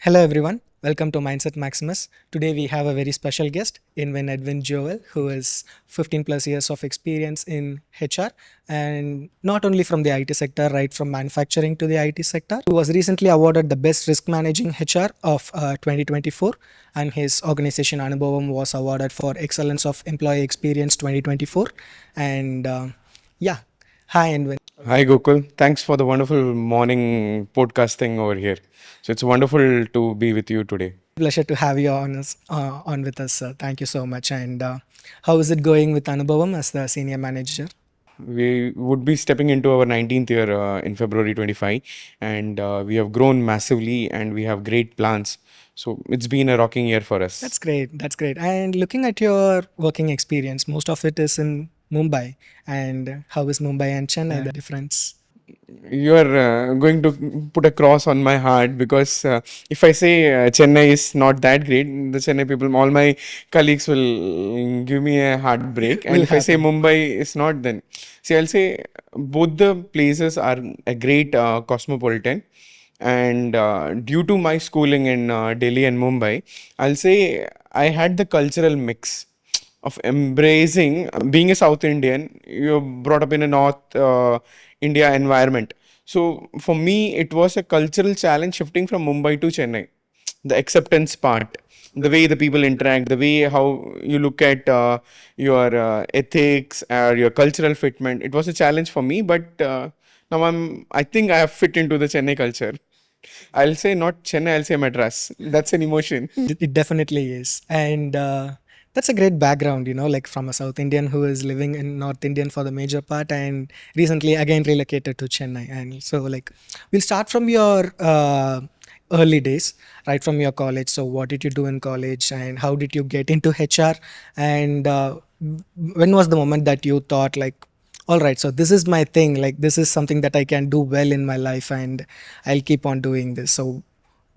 Hello everyone, welcome to Mindset Maximus. Today we have a very special guest, Indwin Joel, who is 15 plus years of experience in HR and not only from the IT sector, right from manufacturing to the IT sector. He was recently awarded the Best Risk Managing HR of 2024 and his organization Anubhavam was awarded for Excellence of Employee Experience 2024. And yeah, hi Indwin. Hi Gokul, thanks for the wonderful morning podcasting over here. So it's wonderful to be with you today. Pleasure to have you on with us, sir. Thank you so much. And how is it going with Anubhavam as the senior manager? We would be stepping into our 19th year in February 25, and we have grown massively and we have great plans. So it's been a rocking year for us. That's great. That's great. And looking at your working experience, most of it is in Mumbai. And how is Mumbai and Chennai, the difference? You are going to put a cross on my heart because if I say Chennai is not that great, the Chennai people, all my colleagues will give me a heartbreak. And Will if I say happen. Mumbai is not, then see, I'll say both the places are a great cosmopolitan. And due to my schooling in Delhi and Mumbai, I'll say I had the cultural mix of embracing being a South Indian. You're brought up in a North India environment. So for me, it was a cultural challenge shifting from Mumbai to Chennai. The acceptance part, the way the people interact, the way how you look at your ethics or your cultural fitment. It was a challenge for me, but now I think I have fit into the Chennai culture. I'll say not Chennai, I'll say Madras. That's an emotion. It definitely is. And that's a great background, like from a South Indian who is living in North Indian for the major part and recently again relocated to Chennai. And so, like, we'll start from your early days, right from your college. So, what did you do in college and how did you get into HR? And when was the moment that you thought, like, all right, so this is my thing, like, this is something that I can do well in my life and I'll keep on doing this. So,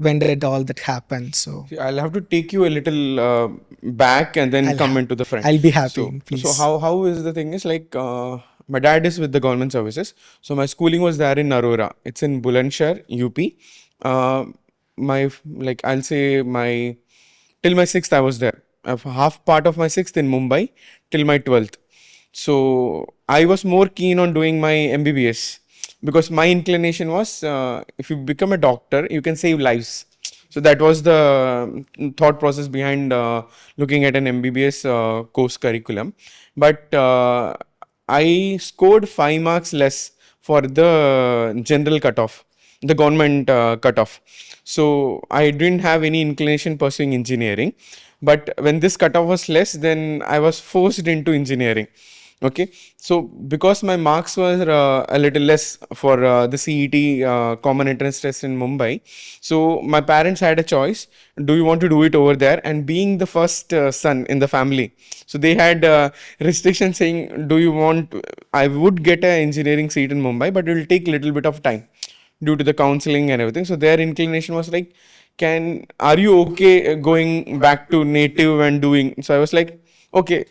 when did all that happen? So See, I'll have to take you a little back and then I'll come ha- into the front. I'll be So, happy, so please. how is the thing is like my dad is with the government services. So my schooling was there in Aurora. It's in Bulandshahr, UP. Like I'll say my till my sixth I was there. I've half part of my sixth in Mumbai till my 12th. So I was more keen on doing my MBBS because my inclination was if you become a doctor, you can save lives. So that was the thought process behind looking at an MBBS course curriculum. But I scored 5 marks less for the general cutoff, the government cutoff. So I didn't have any inclination pursuing engineering. But when this cutoff was less, then I was forced into engineering. Okay, so because my marks were a little less for the CET common entrance test in Mumbai, so my parents had a choice: do you want to do it over there? And being the first son in the family, so they had restrictions saying, do you want? I would get an engineering seat in Mumbai, but it will take a little bit of time due to the counseling and everything. So their inclination was like, are you okay going back to native and doing? So I was like, okay,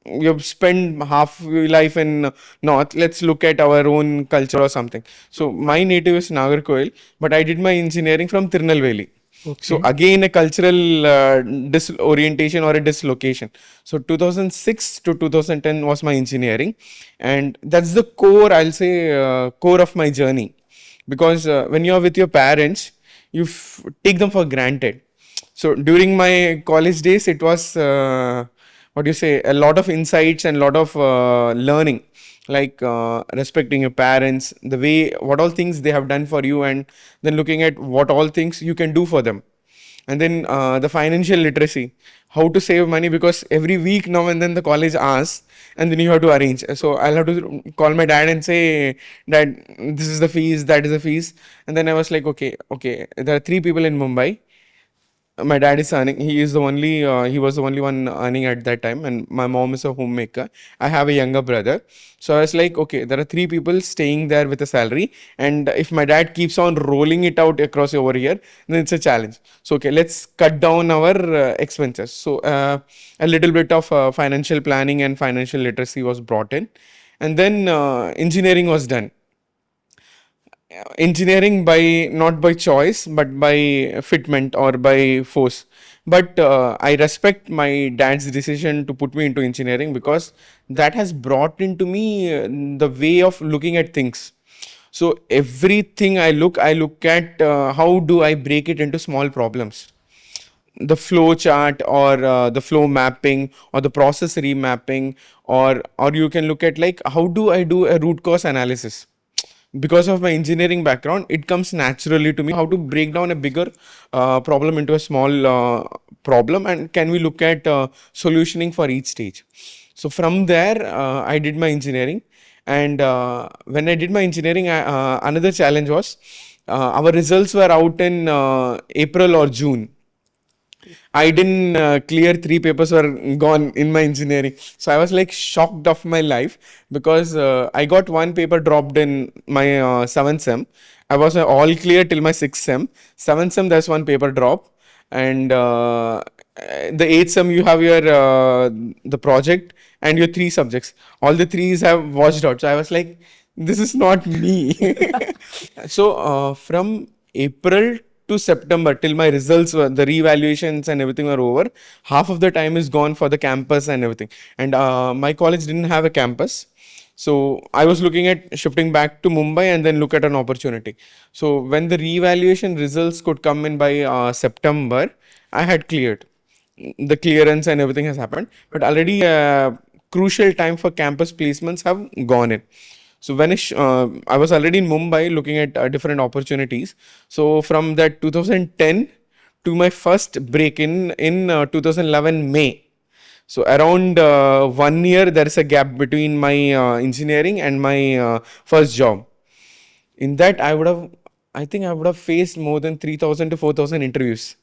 you've spent half your life in north, let's look at our own culture or something. So my native is Nagarkoil, but I did my engineering from Tirunelveli. So Okay. again a cultural disorientation or a dislocation. So 2006 to 2010 was my engineering, and that's the core, I'll say, core of my journey. Because when you're with your parents, you take them for granted. So during my college days, it was what do you say, a lot of insights and a lot of learning, like respecting your parents, the way what all things they have done for you, and then looking at what all things you can do for them. And then the financial literacy, how to save money, because every week now and then the college asks, and then you have to arrange. So I'll have to call my dad and say, Dad, this is the fees, that is the fees. And then I was like, okay, there are three people in Mumbai. My dad is earning. He is the only. He was the only one earning at that time, and my mom is a homemaker. I have a younger brother, so I was like, okay, there are three people staying there with a salary, and if my dad keeps on rolling it out across over here, then it's a challenge. So okay, let's cut down our expenses. So a little bit of financial planning and financial literacy was brought in, and then engineering was done. engineering by not by choice but by fitment or by force. But I respect my dad's decision to put me into engineering because that has brought into me the way of looking at things. So everything I look at how do I break it into small problems, the flow chart or the flow mapping or the process remapping, or you can look at like how do I do a root cause analysis. Because of my engineering background, it comes naturally to me how to break down a bigger problem into a small problem, and can we look at solutioning for each stage. So from there I did my engineering. And when I did my engineering, another challenge was our results were out in April or June. I didn't clear three papers were gone in my engineering. So I was like shocked of my life because I got one paper dropped in my seventh sem. I was all clear till my sixth sem. Seventh sem there's one paper drop, and the eighth sem you have your the project and your three subjects. All the threes have washed out. So I was like, this is not me. So from April to September till my results were the revaluations and everything were over, half of the time is gone for the campus and everything. And my college didn't have a campus. So I was looking at shifting back to Mumbai and then look at an opportunity. So when the revaluation results could come in by September, I had cleared. The clearance and everything has happened, but already crucial time for campus placements have gone in. So when I was already in Mumbai looking at different opportunities. So from that 2010 to my first break in 2011 May. So around 1 year there is a gap between my engineering and my first job. In that I think I would have faced more than 3,000 to 4,000 interviews.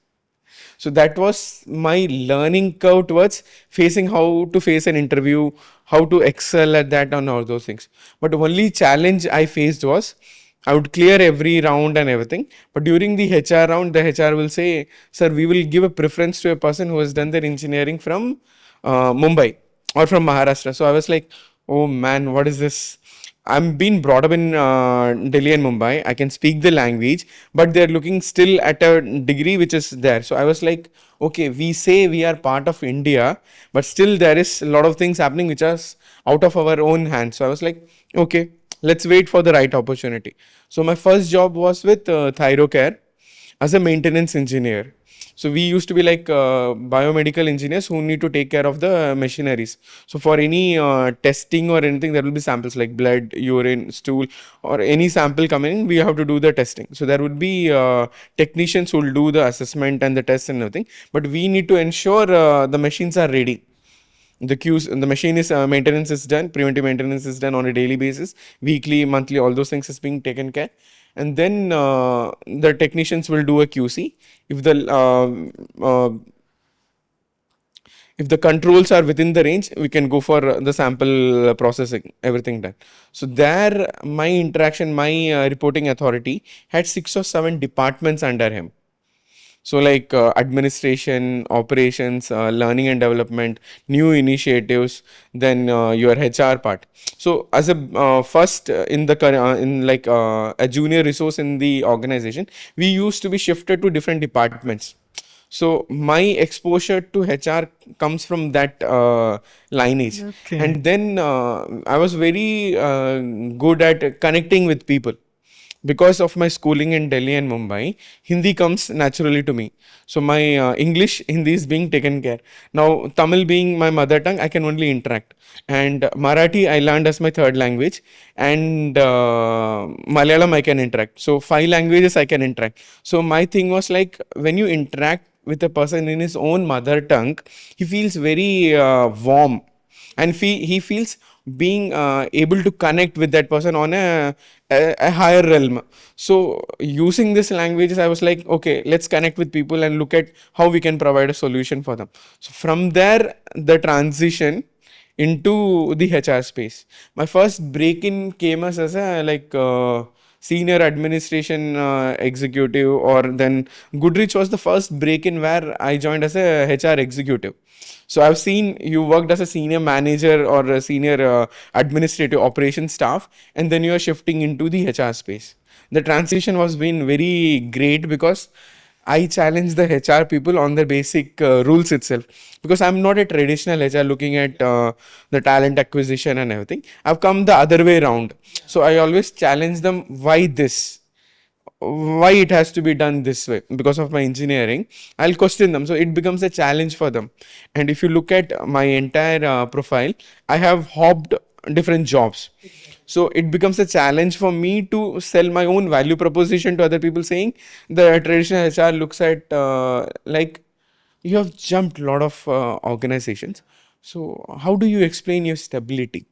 So that was my learning curve towards facing how to face an interview, how to excel at that, and all those things. But the only challenge I faced was I would clear every round and everything. But during the HR round, the HR will say, "Sir, we will give a preference to a person who has done their engineering from Mumbai or from Maharashtra." So I was like, "Oh man, what is this?" I'm been brought up in Delhi and Mumbai. I can speak the language, but they're looking still at a degree which is there. So I was like, okay, we say we are part of India, but still there is a lot of things happening which are out of our own hands. So I was like, okay, let's wait for the right opportunity. So my first job was with Thyrocare as a maintenance engineer. So we used to be like biomedical engineers who need to take care of the machineries. So for any testing or anything, there will be samples like blood, urine, stool, or any sample coming in, we have to do the testing. So there would be technicians who will do the assessment and the tests and everything. But we need to ensure the machines are ready. The queues, the machine is maintenance is done, preventive maintenance is done on a daily basis, weekly, monthly, all those things is being taken care. And then the technicians will do a QC. If the if the controls are within the range, we can go for the sample processing, everything done. So there, my interaction, my reporting authority had 6 or 7 departments under him. So like administration, operations, learning and development, new initiatives, then your HR part. So as a first in the in like a junior resource in the organization, we used to be shifted to different departments. So my exposure to HR comes from that lineage. Okay. And then I was very good at connecting with people. Because of my schooling in Delhi and Mumbai, Hindi comes naturally to me. So my English, Hindi is being taken care. Now Tamil being my mother tongue, I can only interact. And Marathi I learned as my third language, and Malayalam I can interact. So 5 languages I can interact. So my thing was like when you interact with a person in his own mother tongue, he feels very warm, and he feels being able to connect with that person on a higher realm. So using this languages, I was like, okay, let's connect with people and look at how we can provide a solution for them. So from there, the transition into the HR space. My first break in came as a like senior administration executive, or then Goodrich was the first break in where I joined as a HR executive. So I've seen you worked as a senior manager or a senior administrative operations staff, and then you are shifting into the HR space. The transition was been very great because I challenge the HR people on their basic rules itself, because I'm not a traditional HR looking at the talent acquisition and everything. I've come the other way around. So I always challenge them, why this? Why it has to be done this way? Because of my engineering, I'll question them. So it becomes a challenge for them. And if you look at my entire profile, I have hopped different jobs. So it becomes a challenge for me to sell my own value proposition to other people, saying the traditional HR looks at like, you have jumped a lot of organizations, so how do you explain your stability?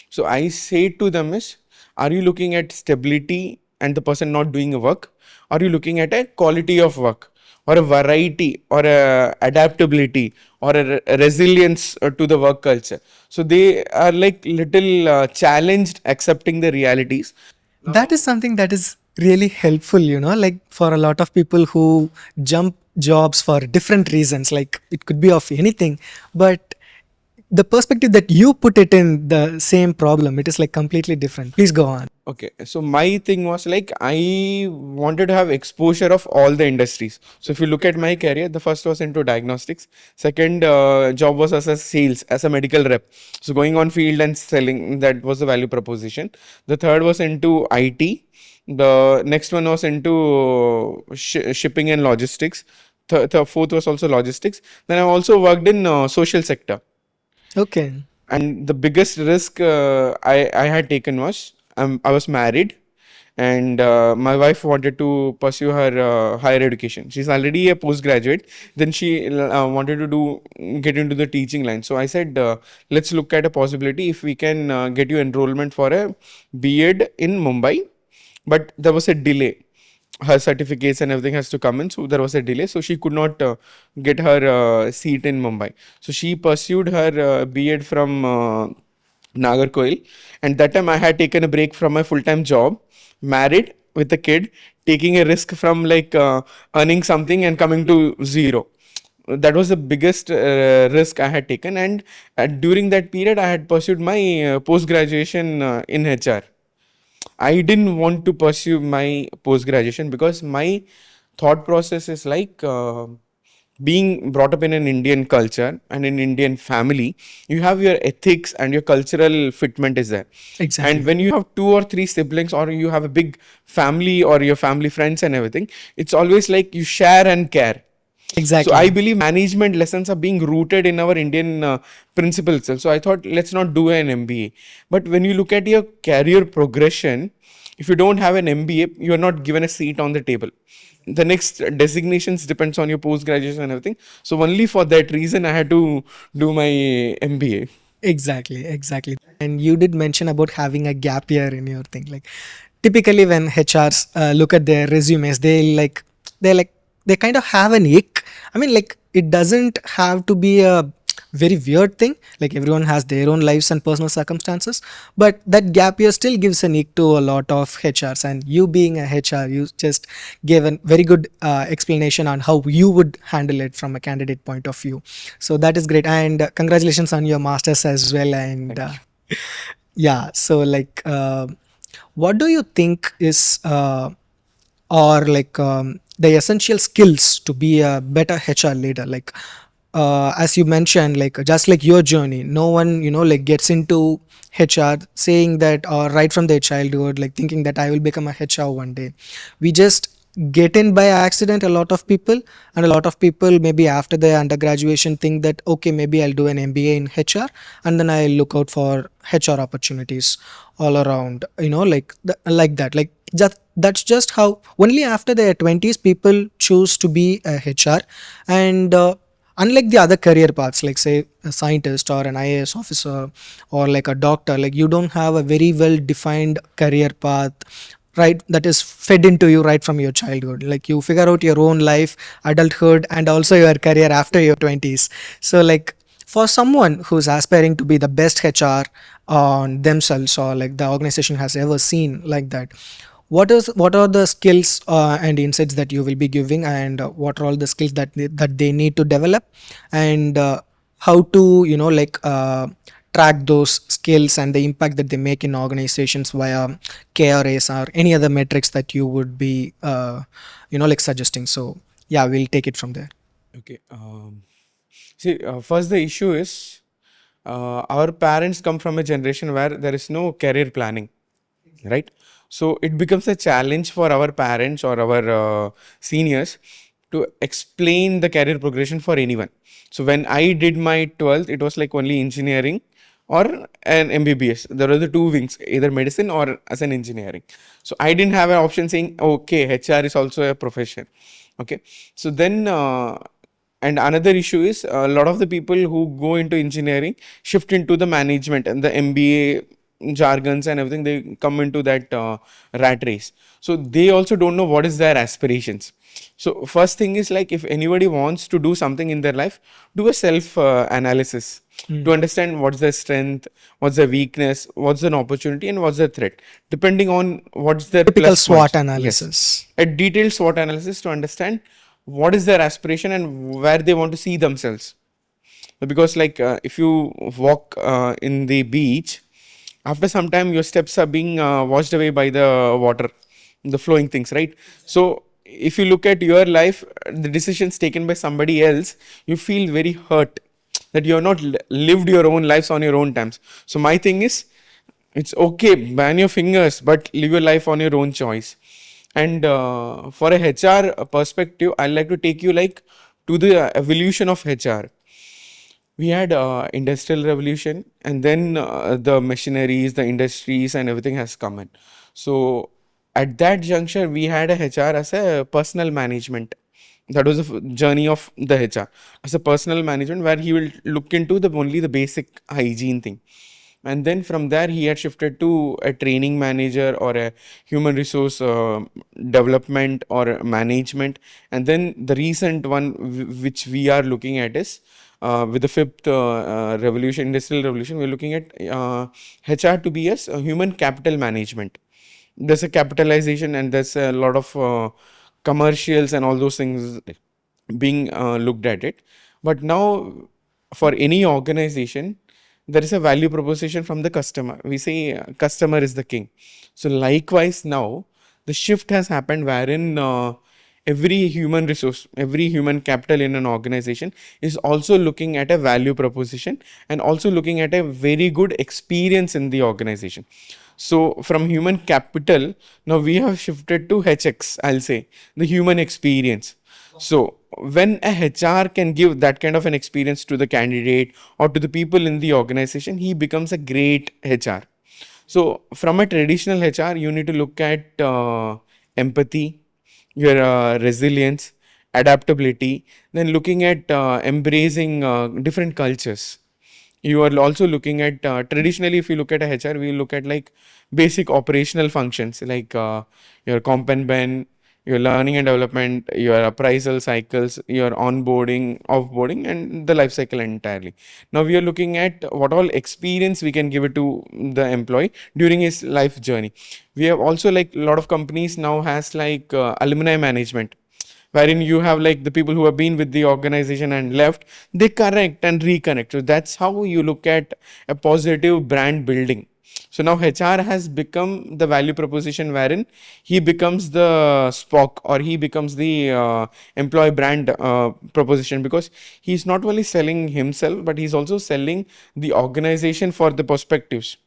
So I say to them is, are you looking at stability and the person not doing a work? Are you looking at a quality of work, or a variety, or a adaptability, or a resilience to the work culture? So they are like little challenged accepting the realities. That is something that is really helpful, like for a lot of people who jump jobs for different reasons, like it could be of anything, but the perspective that you put it in the same problem, it is like completely different. Please go on. Okay, so my thing was like, I wanted to have exposure of all the industries. So if you look at my career, the first was into diagnostics, second job was as a sales, as a medical rep. So going on field and selling, that was the value proposition. The third was into IT. The next one was into shipping and logistics. The fourth was also logistics. Then I also worked in social sector. Okay. And the biggest risk I had taken was, I was married, and my wife wanted to pursue her higher education. She's already a postgraduate. Then she wanted to get into the teaching line. So I said, let's look at a possibility if we can get you enrollment for a B.Ed in Mumbai. But there was a delay. Her certificates and everything has to come in, so there was a delay, so she could not get her seat in Mumbai. So she pursued her B.Ed from Nagarkoil, and that time I had taken a break from my full-time job, married with a kid, taking a risk from like earning something and coming to zero. That was the biggest risk I had taken. And during that period I had pursued my post graduation in HR. I didn't want to pursue my post graduation because my thought process is like, being brought up in an Indian culture and an Indian family, you have your ethics and your cultural fitment is there. Exactly. And when you have two or three siblings, or you have a big family, or your family friends and everything, it's always like you share and care. So I Exactly. believe management lessons are being rooted in our Indian principles. So I thought, let's not do an MBA. But when you look at your career progression, if you don't have an MBA, you are not given a seat on the table. The next designations depends on your post graduation and everything. So only for that reason I had to do my MBA. Exactly, exactly. And you did mention about having a gap year in your thing. Like typically when HRs look at their resumes, they kind of have an ick. I mean, like it doesn't have to be a very weird thing. Like everyone has their own lives and personal circumstances, but that gap year still gives an ick to a lot of HRs. And you being a HR, you just gave a very good explanation on how you would handle it from a candidate point of view. So that is great, and congratulations on your masters as well. And Thank you. yeah, so like, what do you think is or like the essential skills to be a better HR leader? Like as you mentioned, like just like your journey, no one like gets into HR saying that, or right from their childhood like thinking that I will become a HR one day. We just get in by accident, a lot of people. And a lot of people maybe after their undergraduation think that okay, maybe I'll do an MBA in HR and then I'll look out for HR opportunities all around, like like that. Like that's just how only after their 20s people choose to be a HR. And unlike the other career paths, like say a scientist or an IAS officer or like a doctor, like you don't have a very well defined career path, right, that is fed into you right from your childhood. Like you figure out your own life, adulthood, and also your career after your 20s. So like for someone who's aspiring to be the best HR on themselves, or like the organization has ever seen like that, what are the skills and insights that you will be giving, and what are all the skills that they need to develop, and how to like track those skills and the impact that they make in organizations via KRAs or any other metrics that you would be, like suggesting. So yeah, we'll take it from there. Okay. See, first the issue is our parents come from a generation where there is no career planning, right? So it becomes a challenge for our parents or our seniors to explain the career progression for anyone. So when I did my 12th, it was like only engineering or an MBBS. There were the two wings, either medicine or as an engineering. So I didn't have an option saying, okay, HR is also a profession. Okay. So then, and another issue is a lot of the people who go into engineering shift into the management and the MBA jargons and everything. They come into that rat race. So they also don't know what is their aspirations. So first thing is like if anybody wants to do something in their life, do a self analysis to understand what's their strength, what's their weakness, what's an opportunity, and what's the threat. Depending on what's their Typical plus SWOT points. Yes, analysis. a detailed SWOT analysis to understand what is their aspiration and where they want to see themselves. Because like if you walk in the beach, after some time your steps are being washed away by the water, the flowing things, right? So if you look at your life, the decisions taken by somebody else, you feel very hurt that you have not lived your own lives on your own terms. So my thing is, it's okay, ban your fingers, but live your life on your own choice. And for a HR perspective, I'd like to take you like to the evolution of HR. We had industrial revolution, and then the machineries, the industries, and everything has come in. So at that juncture, we had a HR as a personal management. That was the journey of the HR as a personal management, where he will look into the only the basic hygiene thing. And then from there he had shifted to a training manager or a human resource development or management. And then the recent one which we are looking at is with the fifth revolution, industrial revolution, we're looking at HR to be as human capital management. There's a capitalization and there's a lot of commercials and all those things being looked at it. But now for any organization, there is a value proposition from the customer. We say customer is the king. So likewise now the shift has happened wherein every human resource, every human capital in an organization is also looking at a value proposition and also looking at a very good experience in the organization. So from human capital, now we have shifted to HX, I'll say, the human experience. So when a HR can give that kind of an experience to the candidate or to the people in the organization, he becomes a great HR. So from a traditional HR, you need to look at empathy, your resilience, adaptability, then looking at embracing different cultures. You are also looking at traditionally, if you look at a HR, we look at like basic operational functions like your comp and ben, your learning and development, your appraisal cycles, your onboarding, offboarding, and the life cycle entirely. Now we are looking at what all experience we can give it to the employee during his life journey. We have also like a lot of companies now has like alumni management, wherein you have like the people who have been with the organization and left, they connect and reconnect. So that's how you look at a positive brand building. So now HR has become the value proposition wherein he becomes the Spock or he becomes the employee brand proposition, because he's not only selling himself but he's also selling the organization for the perspectives,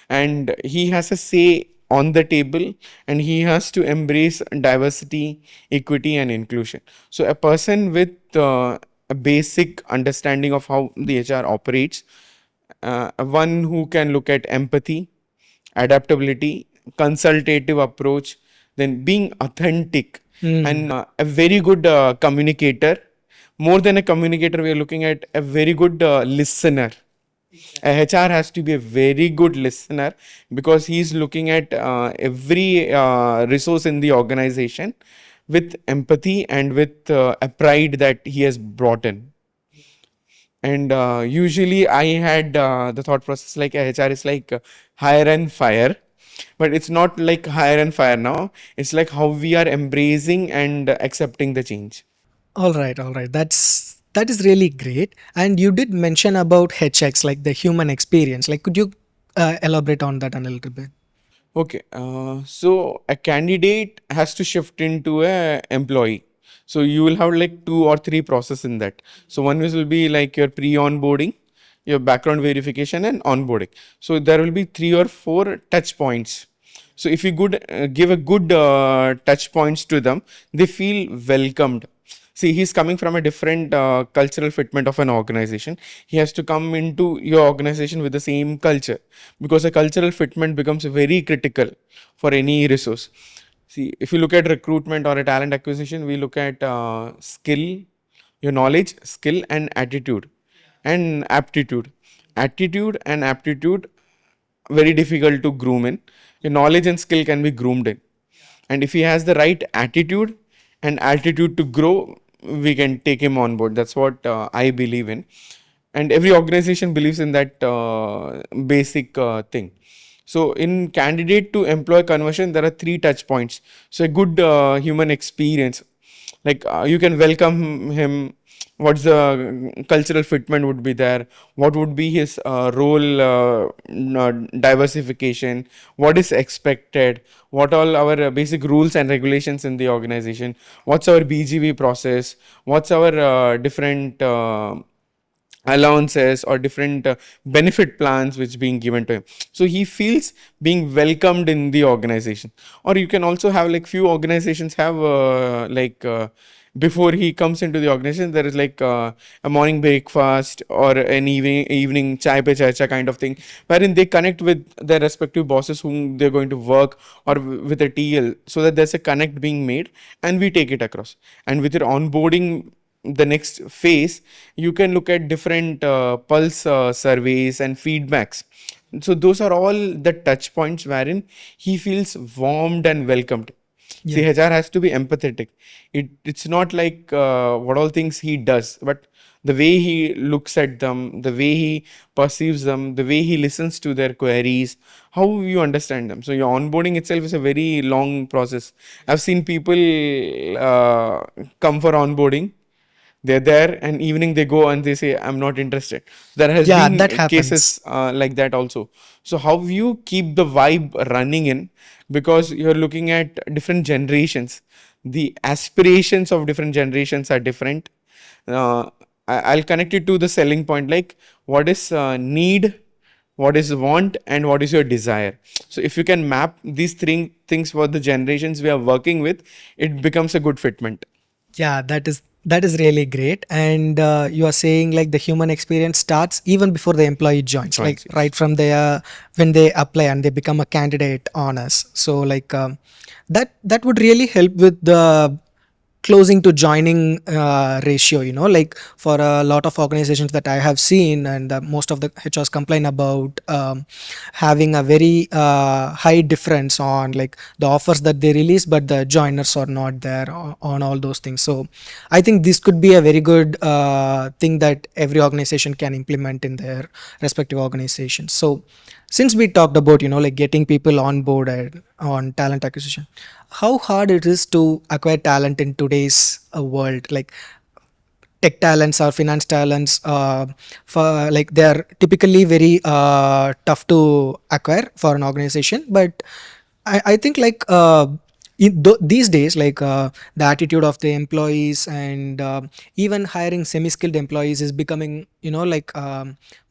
and he has a say on the table, and he has to embrace diversity, equity, and inclusion. So a person with a basic understanding of how the HR operates, one who can look at empathy, adaptability, consultative approach, then being authentic, and a very good communicator. More than a communicator, we are looking at a very good listener. A HR has to be a very good listener, because he's looking at every resource in the organization with empathy and with a pride that he has brought in. And usually I had the thought process like a HR is like hire and fire, but it's not like hire and fire now. It's like how we are embracing and accepting the change. All right, all right. That's That is really great. And you did mention about HX, like the human experience. Like, could you elaborate on that a little bit? Okay, so a candidate has to shift into a employee. So you will have like two or three process in that. So one will be like your pre-onboarding, your background verification, and onboarding. So there will be three or four touch points. So if you give a good touch points to them, they feel welcomed. See, he's coming from a different cultural fitment of an organization. He has to come into your organization with the same culture, because a cultural fitment becomes very critical for any resource. See, if you look at recruitment or a talent acquisition, we look at skill, your knowledge, skill, and attitude, and aptitude. Attitude and aptitude, very difficult to groom in. Your knowledge and skill can be groomed in. And if he has the right attitude and altitude to grow, we can take him on board. That's what I believe in. And every organization believes in that basic thing. So in candidate to employee conversion, there are three touch points. So a good human experience, like you can welcome him. What's the cultural fitment would be there? What would be his role diversification? What is expected? What all our basic rules and regulations in the organization? What's our BGV process? What's our different allowances or different benefit plans which being given to him, so he feels being welcomed in the organization. Or you can also have like few organizations have before he comes into the organization, there is like a morning breakfast or an evening chai pe charcha kind of thing, wherein they connect with their respective bosses whom they're going to work, or with a TL, so that there's a connect being made, and we take it across. And with your onboarding, the next phase, you can look at different pulse surveys and feedbacks. So those are all the touch points wherein he feels warmed and welcomed. See, Yeah. HR has to be empathetic. It's not like what all things he does, but the way he looks at them, the way he perceives them, the way he listens to their queries, how you understand them. So your onboarding itself is a very long process. I've seen people come for onboarding, they're there, and evening they go and they say I'm not interested. There has Yeah, been that cases happens. like that also. So how you keep the vibe running in, because you're looking at different generations, the aspirations of different generations are different. uh, I'll connect it to the selling point, like what is need, what is want, and what is your desire. So if you can map these three things for the generations we are working with, it becomes a good fitment. Yeah, that is really great. And you are saying like the human experience starts even before the employee joins, like Joins, right yes. from their when they apply and they become a candidate on us. So like that would really help with the closing to joining ratio, like for a lot of organizations that I have seen, and most of the HRs complain about having a very high difference on like the offers that they release, but the joiners are not there on all those things. So I think this could be a very good thing that every organization can implement in their respective organizations. So since we talked about like getting people on board on talent acquisition, how hard it is to acquire talent in today's world, like tech talents or finance talents, for like they are typically very tough to acquire for an organization. But I think like these days, like the attitude of the employees and even hiring semi-skilled employees is becoming like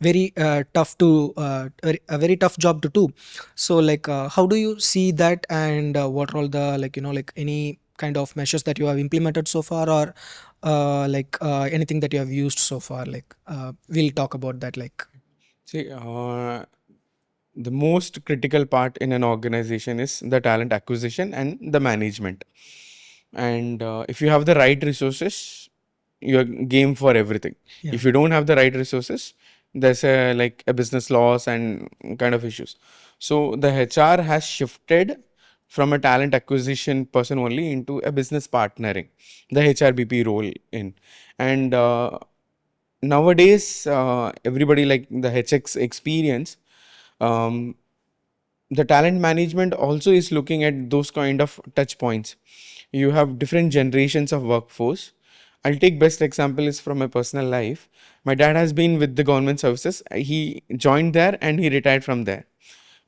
very tough to a very tough job to do. So like how do you see that, and what are all the like like any kind of measures that you have implemented so far, or like anything that you have used so far, like we'll talk about that, like. See, the most critical part in an organization is the talent acquisition and the management. And if you have the right resources, you're game for everything. Yeah. If you don't have the right resources, there's a like a business loss and kind of issues. So the HR has shifted from a talent acquisition person only into a business partnering, the HRBP role in. And nowadays, everybody like the HX experience, um, the talent management also is looking at those kind of touch points. You have different generations of workforce. I'll take best example is from my personal life. My dad has been with the government services. He joined there and he retired from there.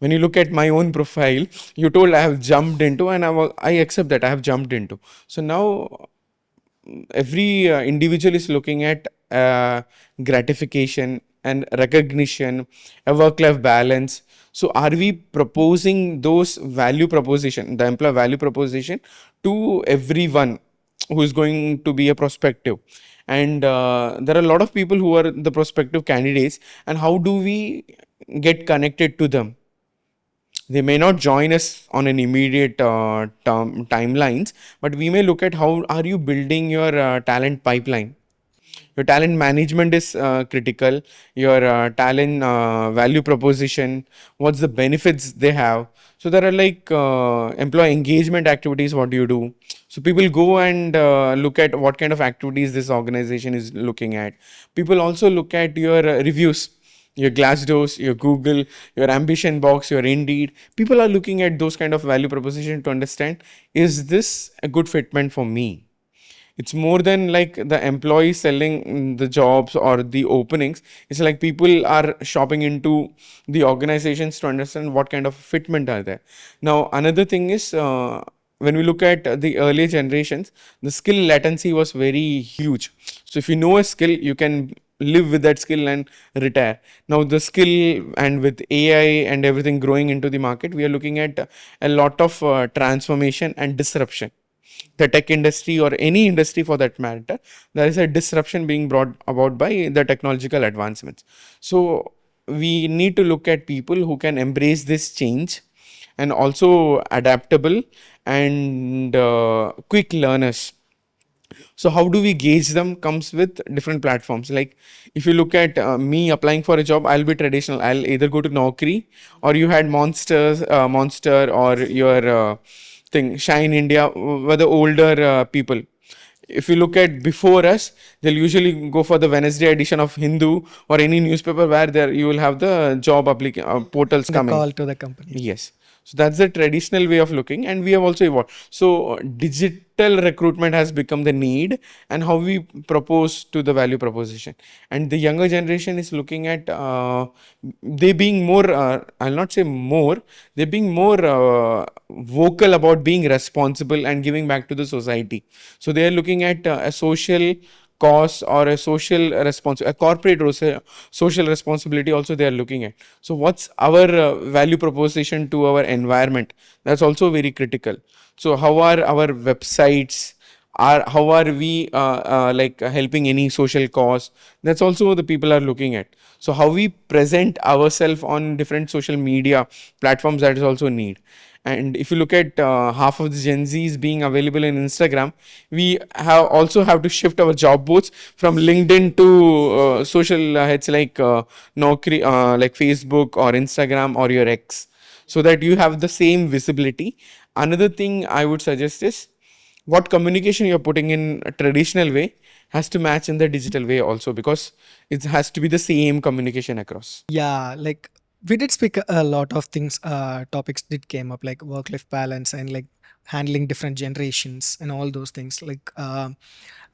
When you look at my own profile, you told I have jumped into, and I accept that I have jumped into. So now every individual is looking at gratification and recognition, a work-life balance. So are we proposing those value proposition, the employer value proposition, to everyone who is going to be a prospective? And there are a lot of people who are the prospective candidates, and how do we get connected to them? They may not join us on an immediate timelines, but we may look at how are you building your talent pipeline. Your talent management is critical. Your talent value proposition, what's the benefits they have. So there are like employee engagement activities. What do you do? So people go and look at what kind of activities this organization is looking at. People also look at your reviews, your Glassdoors, your Google, your Ambition Box, your Indeed. People are looking at those kind of value proposition to understand, is this a good fitment for me? It's more than like the employee selling the jobs or the openings. It's like people are shopping into the organizations to understand what kind of fitment are there. Now another thing is, when we look at the earlier generations, the skill latency was very huge. So if you know a skill, you can live with that skill and retire. Now the skill, and with AI and everything growing into the market, we are looking at a lot of transformation and disruption. The tech industry or any industry for that matter, there is a disruption being brought about by the technological advancements. So we need to look at people who can embrace this change and also adaptable and quick learners. So how do we gauge them comes with different platforms. Like if you look at me applying for a job, I'll be traditional. I'll either go to Naukri, or you had Monster, or your thing Shine India, were the older people. If you look at before us, they'll usually go for the Wednesday edition of Hindu or any newspaper, where there you will have the job portals The coming. call to the companies. Yes. So that's the traditional way of looking, and we have also evolved. So digital recruitment has become the need, and how we propose to the value proposition. And the younger generation is looking at they being more. I'll not say more. They're being more vocal about being responsible and giving back to the society. So they are looking at a social cause or a social a corporate social responsibility also they are looking at. So what's our value proposition to our environment? That's also very critical. So how are our websites, are how are we like helping any social cause? That's also the people are looking at. So how we present ourselves on different social media platforms, that is also need. And if you look at half of the Gen Zs being available in Instagram, we have also have to shift our job boards from LinkedIn to social heads like Naukri, like Facebook or Instagram or your X, so that you have the same visibility. Another thing I would suggest is, what communication you're putting in a traditional way has to match in the digital way also, because it has to be the same communication across. Yeah, like we did speak a lot of things, topics did came up like work-life balance and like handling different generations and all those things. Like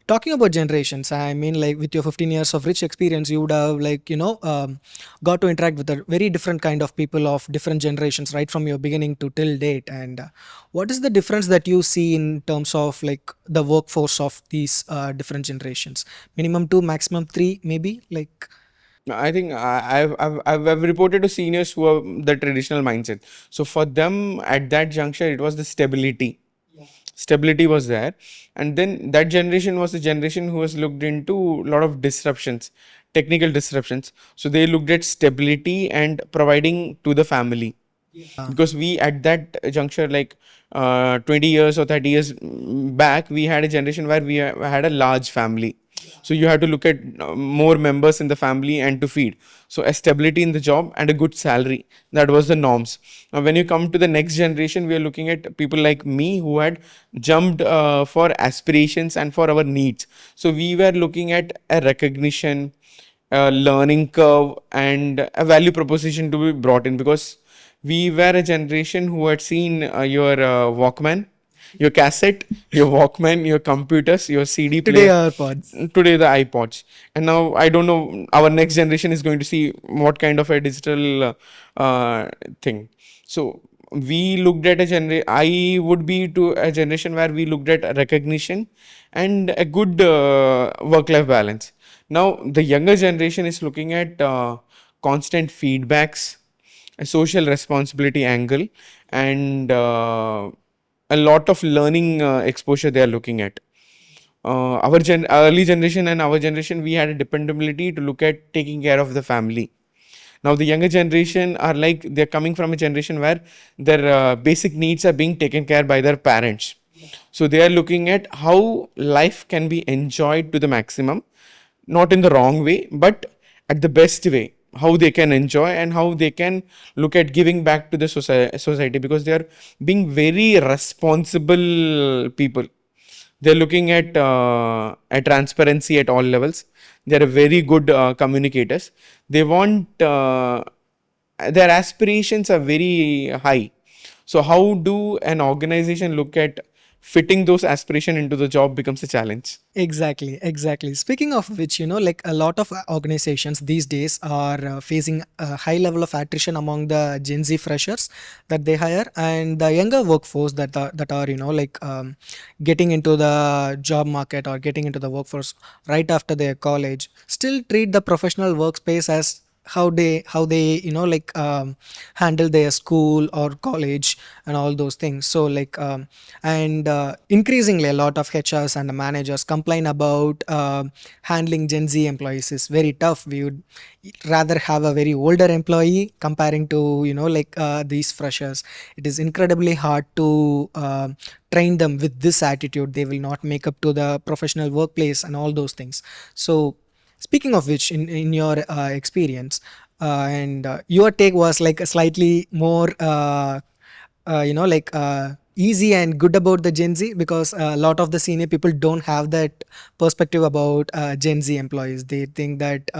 talking about generations, I mean, like with your 15 years of rich experience, you would have like, got to interact with a very different kind of people of different generations, right from your beginning to till date. And what is the difference that you see in terms of like the workforce of these different generations? Minimum two, maximum three, maybe like. I think I've reported to seniors who have the traditional mindset. So for them at that juncture, it was the stability. Stability was there, and then that generation was the generation who was looked into a lot of disruptions, technical disruptions. So they looked at stability and providing to the family, because we at that juncture, like 20 years or 30 years back, we had a generation where we had a large family. So you have to look at more members in the family and to feed. So a stability in the job and a good salary, that was the norms. Now when you come to the next generation, we are looking at people like me who had jumped for aspirations and for our needs. So we were looking at a recognition, a learning curve, and a value proposition to be brought in, because we were a generation who had seen your Walkman, your cassette, your Walkman, your computers, your CD Today player. our pods. Today the iPods. And now I don't know, our next generation is going to see what kind of a digital thing. So we looked at a I would be to a generation where we looked at recognition and a good work life balance. Now the younger generation is looking at constant feedbacks, a social responsibility angle, and a lot of learning exposure they are looking at. Early generation and our generation, we had a dependability to look at taking care of the family. Now the younger generation are like, they're coming from a generation where their basic needs are being taken care by their parents. So they are looking at how life can be enjoyed to the maximum, not in the wrong way, but at the best way, how they can enjoy and how they can look at giving back to the society, because they are being very responsible people. They're looking at transparency at all levels. They're very good communicators. They want their aspirations are very high. So how do an organization look at fitting those aspirations into the job becomes a challenge. Exactly, exactly. Speaking of which, like a lot of organizations these days are facing a high level of attrition among the Gen Z freshers that they hire, and the younger workforce that are like getting into the job market or getting into the workforce right after their college still treat the professional workspace as how they like handle their school or college and all those things. So like and increasingly a lot of HRs and managers complain about handling Gen Z employees is very tough. We would rather have a very older employee comparing to like these freshers. It is incredibly hard to train them with this attitude. They will not make up to the professional workplace and all those things. So speaking of which, in your experience, and your take was like a slightly more like easy and good about the Gen Z, because a lot of the senior people don't have that perspective about Gen Z employees. They think that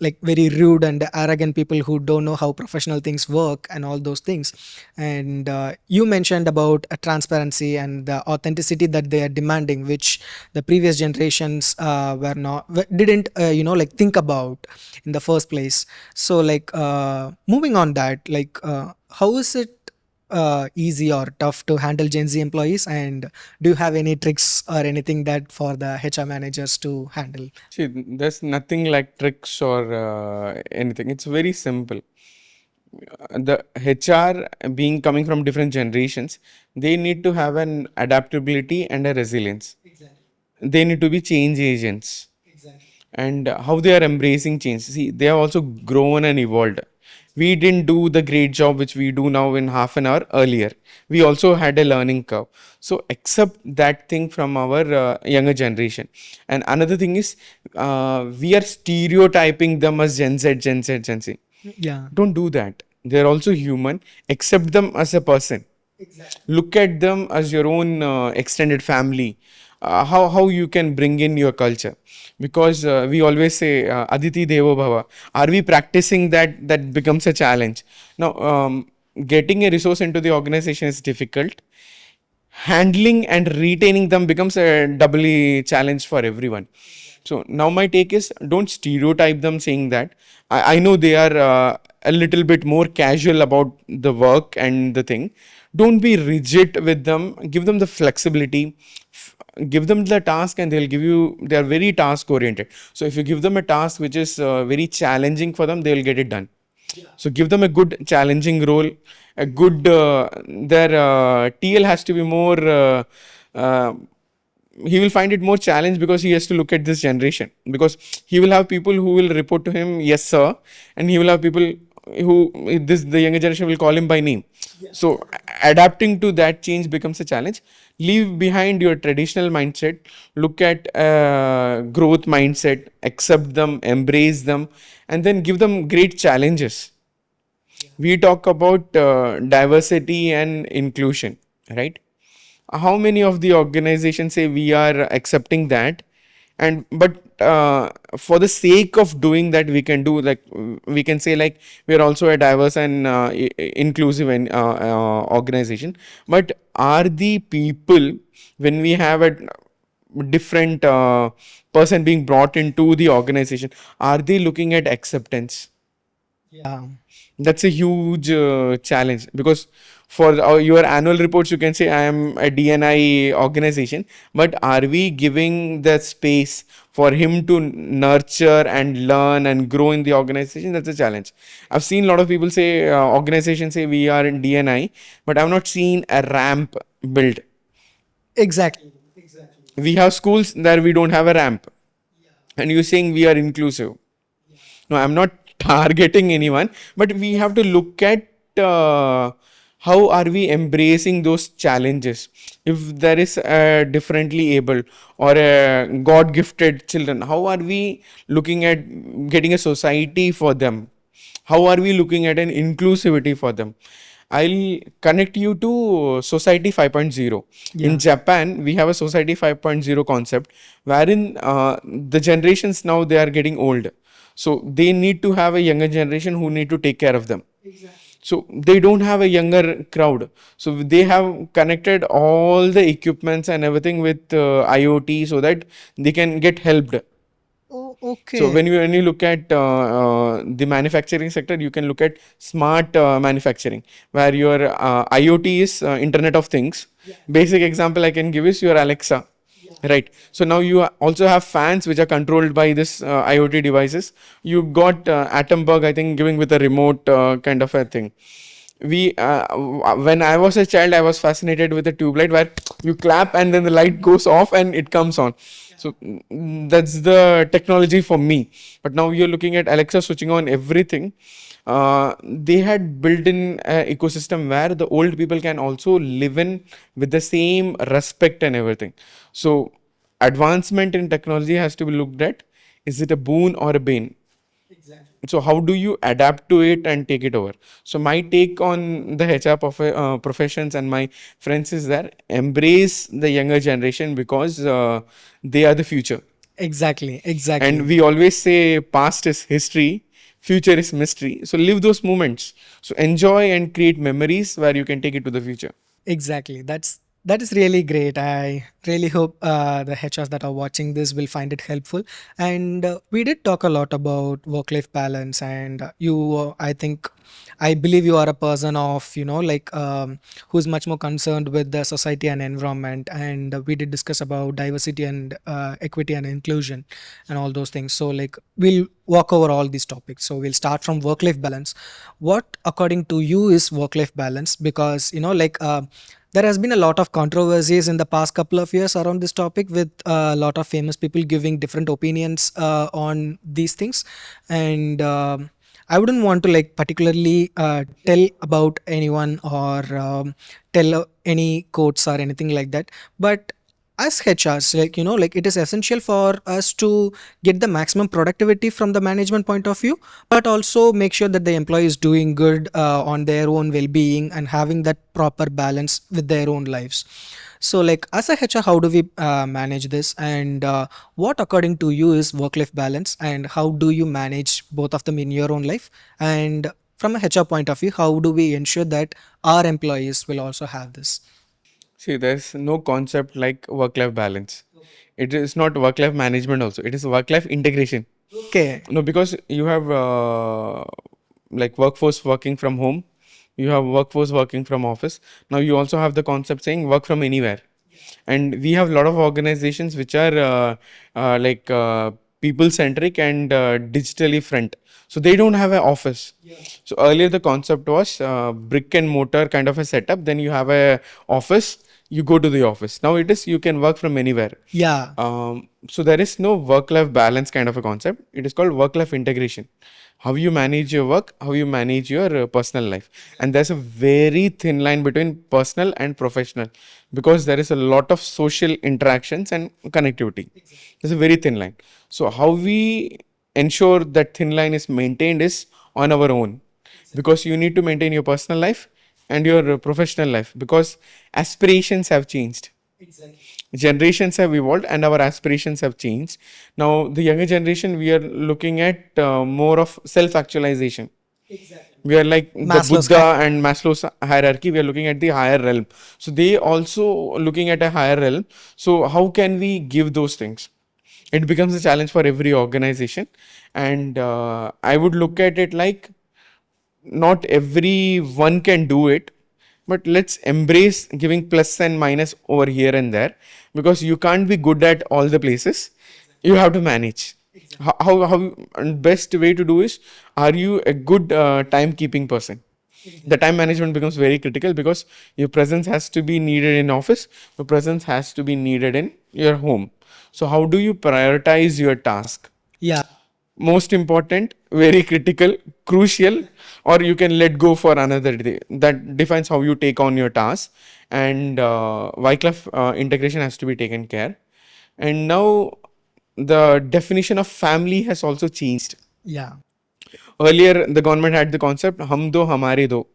like very rude and arrogant people who don't know how professional things work and all those things. And you mentioned about transparency and the authenticity that they are demanding, which the previous generations didn't like think about in the first place. So like moving on that, like how is it easy or tough to handle Gen Z employees, and do you have any tricks or anything that for the HR managers to handle? See, there's nothing like tricks or anything. It's very simple. The HR being coming from different generations, they need to have an adaptability and a resilience. They need to be change agents. And how they are embracing change. See, they have also grown and evolved. We didn't do the great job which we do now in half an hour earlier. We also had a learning curve. So accept that thing from our younger generation. And another thing is, we are stereotyping them as Gen Z, Gen Z, Gen Z. Yeah. Don't do that. They're also human. Accept them as a person. Look at them as your own extended family. How you can bring in your culture, because we always say Aditi Devo Bhava. Are we practicing that? That becomes a challenge. Now, getting a resource into the organization is difficult. Handling and retaining them becomes a doubly challenge for everyone. So now my take is, don't stereotype them saying that. I know they are a little bit more casual about the work and the thing. Don't be rigid with them. Give them the flexibility. Give them the task and they'll give you, they are very task oriented. So if you give them a task which is very challenging for them, they'll get it done. So give them a good challenging role, a good their TL has to be more uh, he will find it more challenge, because he has to look at this generation, because he will have people who will report to him, yes sir, and he will have people who, this the younger generation will call him by name. So adapting to that change becomes a challenge. Leave behind your traditional mindset, look at growth mindset, accept them, embrace them, and then give them great challenges. We talk about diversity and inclusion, right? How many of the organizations say we are accepting that, and but for the sake of doing that, we can do like, we can say like, we are also a diverse and inclusive and organization. But are the people, when we have a different person being brought into the organization, are they looking at acceptance? Yeah. That's a huge challenge, because for your annual reports you can say I am a DNI organization, but are we giving the space for him to nurture and learn and grow in the organization? That's a challenge. I've seen a lot of people say, organizations say we are in DNI, but I've not seen a ramp built. Exactly. We have schools that we don't have a ramp, and you're saying we are inclusive. No, I'm not targeting anyone, but we have to look at how are we embracing those challenges. If there is a differently able or a God gifted children, how are we looking at getting a society for them? How are we looking at an inclusivity for them? I'll connect you to Society 5.0. In Yeah. Japan, we have a Society 5.0 concept, wherein the generations now, they are getting old. So they need to have a younger generation who need to take care of them. So they don't have a younger crowd. So they have connected all the equipments and everything with IoT, so that they can get helped. Oh, So okay. when you look at the manufacturing sector, you can look at smart manufacturing, where your IoT is Internet of Things. Basic example I can give is your Alexa, right? So now you also have fans which are controlled by this IoT devices. You got Atomberg, I think, giving with a remote kind of a thing. We when I was a child, I was fascinated with the tube light, where you clap and then the light goes off and it comes on. So that's the technology for me. But now you're looking at Alexa switching on everything. They had built in an ecosystem where the old people can also live in with the same respect and everything. So advancement in technology has to be looked at. Is it a boon or a bane? So how do you adapt to it and take it over? So my take on the HR professions and my friends is that embrace the younger generation, because they are the future. Exactly. And Exactly. we always say past is history, future is mystery. So live those moments. So enjoy and create memories where you can take it to the future. Exactly. That is really great. I really hope the HRs that are watching this will find it helpful. And we did talk a lot about work-life balance. And I think, I believe you are a person of, like, who's much more concerned with the society and environment. And we did discuss about diversity and equity and inclusion and all those things. So, like, we'll walk over all these topics. So we'll start from work-life balance. What, according to you, is work-life balance? Because, like, there has been a lot of controversies in the past couple of years around this topic, with a lot of famous people giving different opinions on these things. And I wouldn't want to, like, particularly tell about anyone, or tell any quotes or anything like that. But as HRs, like, like, it is essential for us to get the maximum productivity from the management point of view, but also make sure that the employee is doing good on their own well-being and having that proper balance with their own lives. So, like, as a HR, how do we manage this? And what, according to you, is work-life balance? And how do you manage both of them in your own life? And from a HR point of view, how do we ensure that our employees will also have this? See, there's no concept like work-life balance. It is not work-life management also. It is work-life integration. Okay. No, because you have like workforce working from home, you have workforce working from office. Now you also have the concept saying work from anywhere. And we have a lot of organizations which are like people centric and digitally front. So they don't have an office. So earlier the concept was brick and mortar kind of a setup. Then you have a office. You go to the office. Now it is you can work from anywhere. Yeah. So there is no work-life balance kind of a concept. It is called work-life integration. How you manage your work, how you manage your personal life, and there's a very thin line between personal and professional, because there is a lot of social interactions and connectivity. There's a very thin line. So how we ensure that thin line is maintained is on our own, because you need to maintain your personal life and your professional life, because aspirations have changed. Generations have evolved and our aspirations have changed. Now, the younger generation, we are looking at more of self actualization. We are like the Maslow's Buddha and Maslow's hierarchy. We are looking at the higher realm. So they also looking at a higher realm. So how can we give those things? It becomes a challenge for every organization, and I would look at it like not everyone can do it, but let's embrace giving plus and minus over here and there, because you can't be good at all the places. You have to manage. How and best way to do is, are you a good timekeeping person? The time management becomes very critical, because your presence has to be needed in office, your presence has to be needed in your home. So how do you prioritize your task? Yeah, Most important, very critical, crucial, or you can let go for another day. That defines how you take on your task. And Wycliffe integration has to be taken care. And now the definition of family has also changed. yeah, Earlier, the government had the concept hum do hamare do.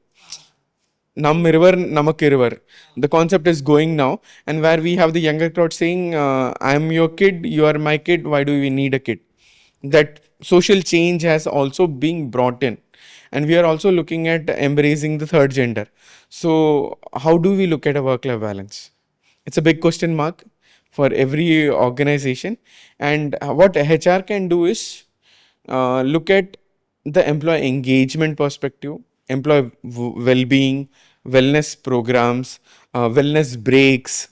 Nam river, namak river. The concept is going now, and where we have the younger crowd saying, "I am your kid, you are my kid. Why do we need a kid?" That social change has also been brought in, and we are also looking at embracing the third gender. So, how do we look at a work-life balance? It's a big question mark for every organization, and what HR can do is look at the employee engagement perspective, employee well-being, wellness programs, wellness breaks.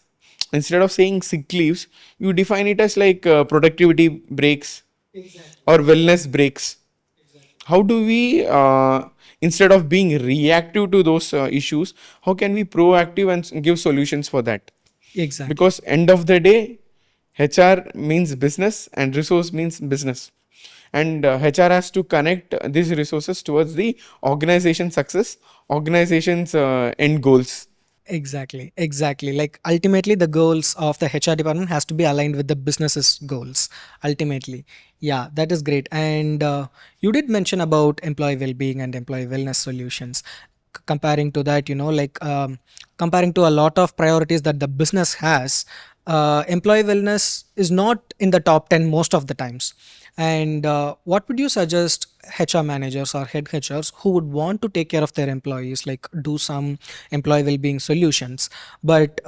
Instead of saying sick leaves, you define it as like productivity breaks or wellness breaks. How do we, instead of being reactive to those issues, how can we proactive and give solutions for that? exactly. Because end of the day, HR means business and resource means business, and HR has to connect these resources towards the organization success, organization's end goals. Exactly, exactly. Like ultimately, the goals of the HR department has to be aligned with the business's goals. Ultimately, yeah, that is great. And you did mention about employee well-being and employee wellness solutions. Comparing to that, comparing to a lot of priorities that the business has, employee wellness is not in the top 10 most of the times. And what would you suggest HR managers or head HRs who would want to take care of their employees, like do some employee well-being solutions, but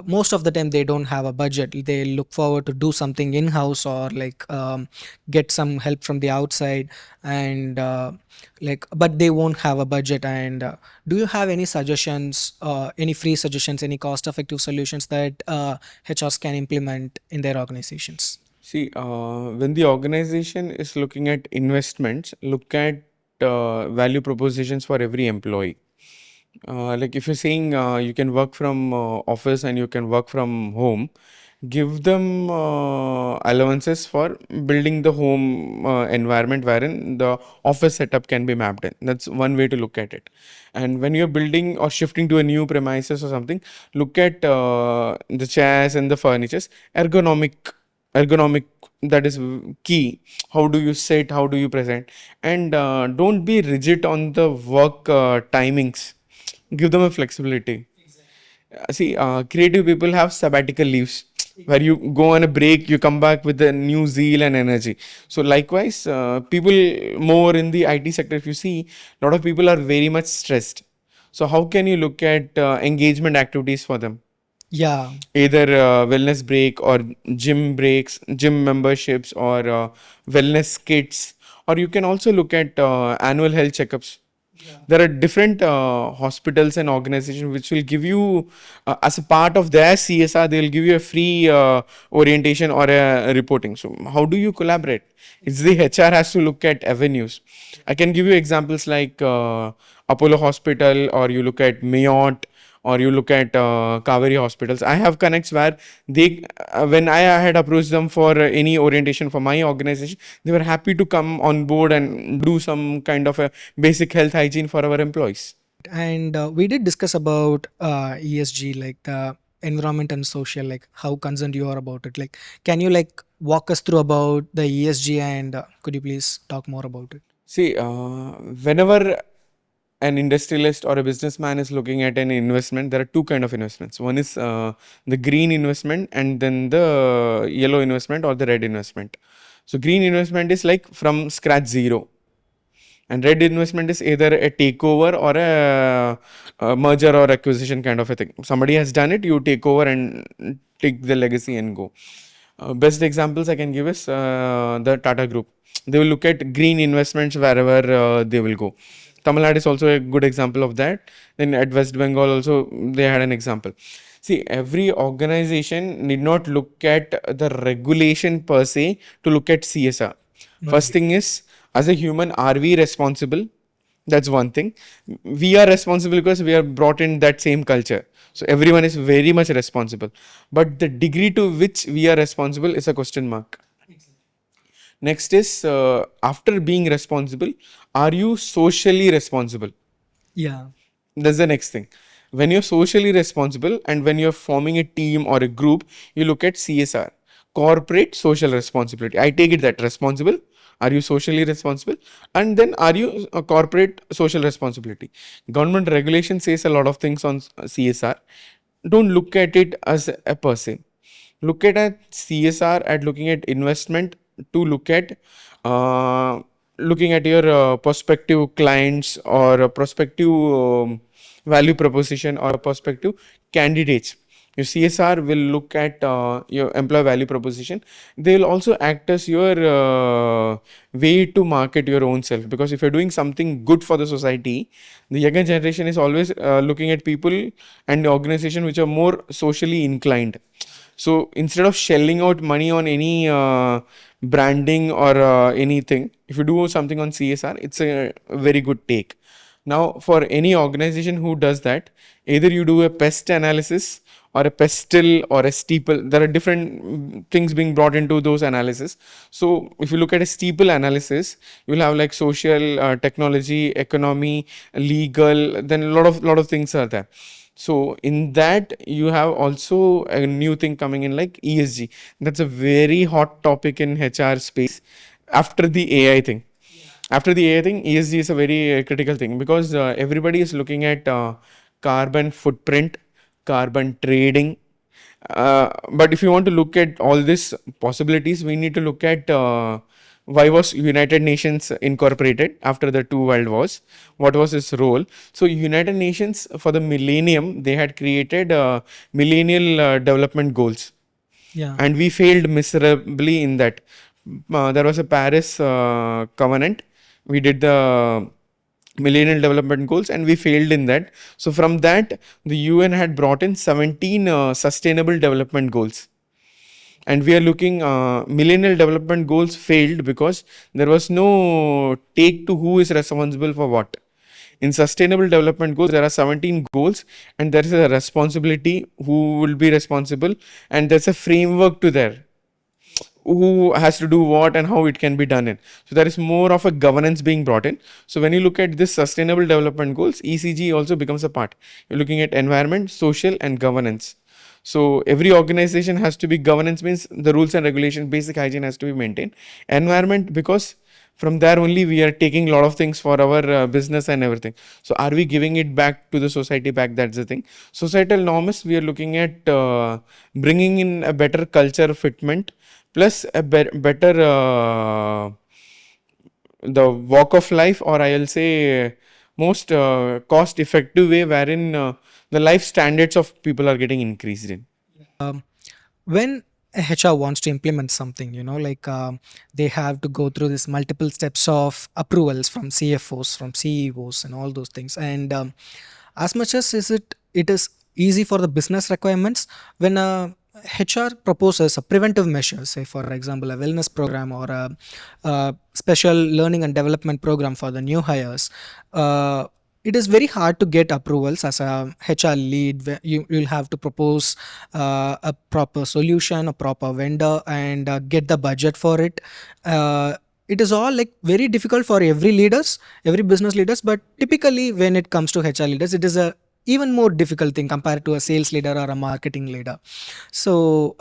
most of the time they don't have a budget. They look forward to do something in-house or like get some help from the outside, and but they won't have a budget. And do you have any suggestions, any free suggestions, any cost-effective solutions that HRs can implement in their organizations? See, when the organization is looking at investments, look at value propositions for every employee. Like if you're saying you can work from office and you can work from home, give them allowances for building the home environment wherein the office setup can be mapped in. That's one way to look at it. And when you're building or shifting to a new premises or something, look at the chairs and the furnitures, ergonomic, that is key. How do you sit, how do you present, and don't be rigid on the work timings. Give them a flexibility. See, creative people have sabbatical leaves where you go on a break, you come back with a new zeal and energy. So likewise, people more in the IT sector, if you see, a lot of people are very much stressed. So how can you look at engagement activities for them? Yeah, Either wellness break or gym breaks, gym memberships, or wellness kits, or you can also look at annual health checkups. There are different hospitals and organizations which will give you, as a part of their CSR, they'll give you a free orientation or a reporting. So how do you collaborate? It's the HR has to look at avenues. I can give you examples like Apollo Hospital, or you look at Mayot, or you look at Kaveri hospitals. I have connects where they, when I had approached them for any orientation for my organization, they were happy to come on board and do some kind of a basic health hygiene for our employees. and we did discuss about ESG, like the environment and social, like how concerned you are about it. Like, can you like walk us through about the ESG, and could you please talk more about it? See, whenever an industrialist or a businessman is looking at an investment, there are two kind of investments. One is the green investment, and then the yellow investment or the red investment. So green investment is like from scratch zero, and red investment is either a takeover or a merger or acquisition kind of a thing. Somebody has done it, you take over and take the legacy and go. Best examples I can give is the Tata Group. They will look at green investments wherever they will go. Tamil Nadu is also a good example of that. Then at West Bengal also they had an example. See, every organization need not look at the regulation per se to look at CSR. First thing is, as a human, are we responsible? That's one thing. We are responsible because we are brought in that same culture. So everyone is very much responsible. But the degree to which we are responsible is a question mark. Next is, after being responsible, are you socially responsible? Yeah. That's the next thing. When you're socially responsible and when you're forming a team or a group, you look at CSR, corporate social responsibility. I take it that responsible. Are you socially responsible? And then are you a corporate social responsibility? Government regulation says a lot of things on CSR. Don't look at it as a person. Look at CSR at looking at investment to look at looking at your prospective clients or a prospective value proposition or a prospective candidates. Your CSR will look at your employee value proposition. They will also act as your way to market your own self, because if you're doing something good for the society, the younger generation is always looking at people and organization which are more socially inclined. So instead of shelling out money on any branding or anything, if you do something on CSR, it's a very good take. Now, for any organization who does that, either you do a pest analysis or a pestle or a steeple. There are different things being brought into those analysis. So if you look at a steeple analysis, you will have like social, technology, economy, legal, then a lot of things are there. So in that you have also a new thing coming in like ESG. That's a very hot topic in HR space after the AI thing. After the AI thing, ESG is a very critical thing, because everybody is looking at carbon footprint, carbon trading. But if you want to look at all these possibilities, we need to look at why was United Nations incorporated after the two world wars? What was its role? So United Nations for the millennium, they had created millennial development goals, Yeah. and we failed miserably in that. There was a Paris covenant. We did the millennial development goals and we failed in that. So from that, the UN had brought in 17 sustainable development goals, and we are looking millennial development goals failed because there was no take to who is responsible for what. In sustainable development goals, there are 17 goals, and there is a responsibility who will be responsible, and there's a framework to there who has to do what and how it can be done in. So there is more of a governance being brought in. So when you look at this sustainable development goals, ECG also becomes a part. You're looking at environment, social and governance. So every organization has to be, governance means the rules and regulations, basic hygiene has to be maintained. Environment, because from there only we are taking a lot of things for our business and everything. So are we giving it back to the society back? That's the thing. Societal norms, we are looking at bringing in a better culture fitment, plus a better the walk of life, or I'll say most cost effective way wherein the life standards of people are getting increased in. When a HR wants to implement something, they have to go through this multiple steps of approvals from CFOs, from CEOs, and all those things. And as much as it is easy for the business requirements, when a HR proposes a preventive measure, say for example a wellness program or a special learning and development program for the new hires, it is very hard to get approvals as a HR lead. Where you'll have to propose a proper solution, a proper vendor, and get the budget for it. It is all like very difficult for every leaders, every business leaders, but typically when it comes to HR leaders, it is a even more difficult thing compared to a sales leader or a marketing leader. So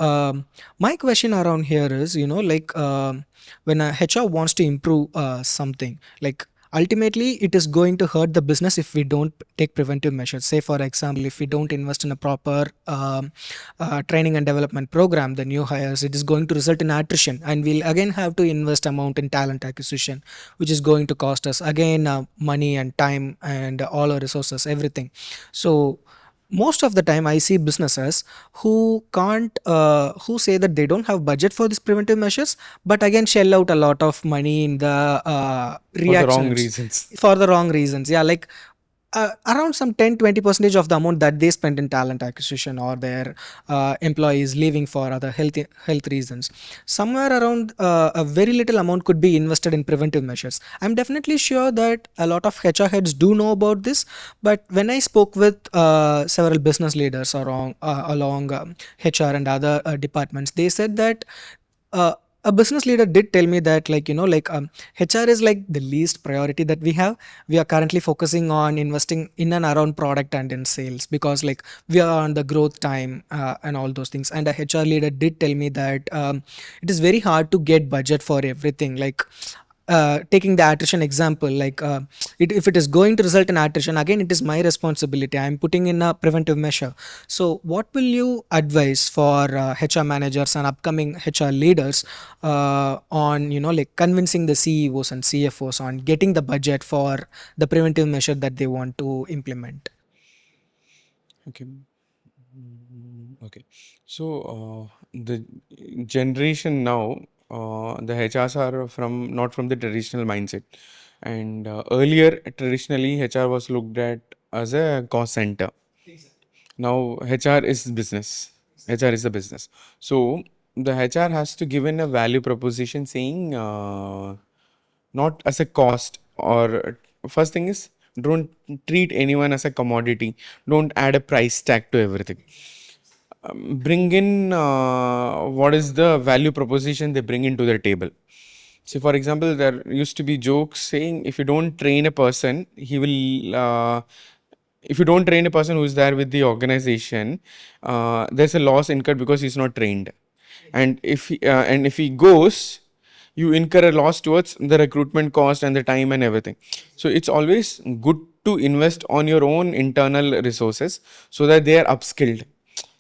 my question around here is, when a HR wants to improve something, like ultimately it is going to hurt the business if we don't take preventive measures. Say for example, if we don't invest in a proper training and development program, the new hires, it is going to result in attrition, and we'll again have to invest amount in talent acquisition, which is going to cost us again money and time and all our resources, everything. So most of the time I see businesses who can't who say that they don't have budget for these preventive measures, but again shell out a lot of money in the For the wrong reactions reasons. for the wrong reasons. Yeah, like around some 10-20 percentage of the amount that they spend in talent acquisition or their employees leaving for other health reasons, somewhere around a very little amount could be invested in preventive measures. I'm definitely sure that a lot of HR heads do know about this, but when I spoke with several business leaders along HR and other departments, they said that uh, a business leader did tell me that, like, HR is like the least priority that we have. We are currently focusing on investing in and around product and in sales, because like we are on the growth time and all those things. And a HR leader did tell me that it is very hard to get budget for everything. Like taking the attrition example, like if it is going to result in attrition, again it is my responsibility, I'm putting in a preventive measure. So what will you advise for HR managers and upcoming HR leaders on, like, convincing the CEOs and CFOs on getting the budget for the preventive measure that they want to implement? Okay. Okay. So the generation now, the HRs are from not from the traditional mindset, and earlier traditionally HR was looked at as a cost center. Now HR is business. HR is the business. So the HR has to give in a value proposition saying not as a cost, or first thing is, don't treat anyone as a commodity. Don't add a price tag to everything. Bring in what is the value proposition they bring into the table. See, for example, there used to be jokes saying if you don't train a person, he will. If you don't train a person who is there with the organization, there's a loss incurred because he's not trained. And if he goes, you incur a loss towards the recruitment cost and the time and everything. So it's always good to invest on your own internal resources so that they are upskilled.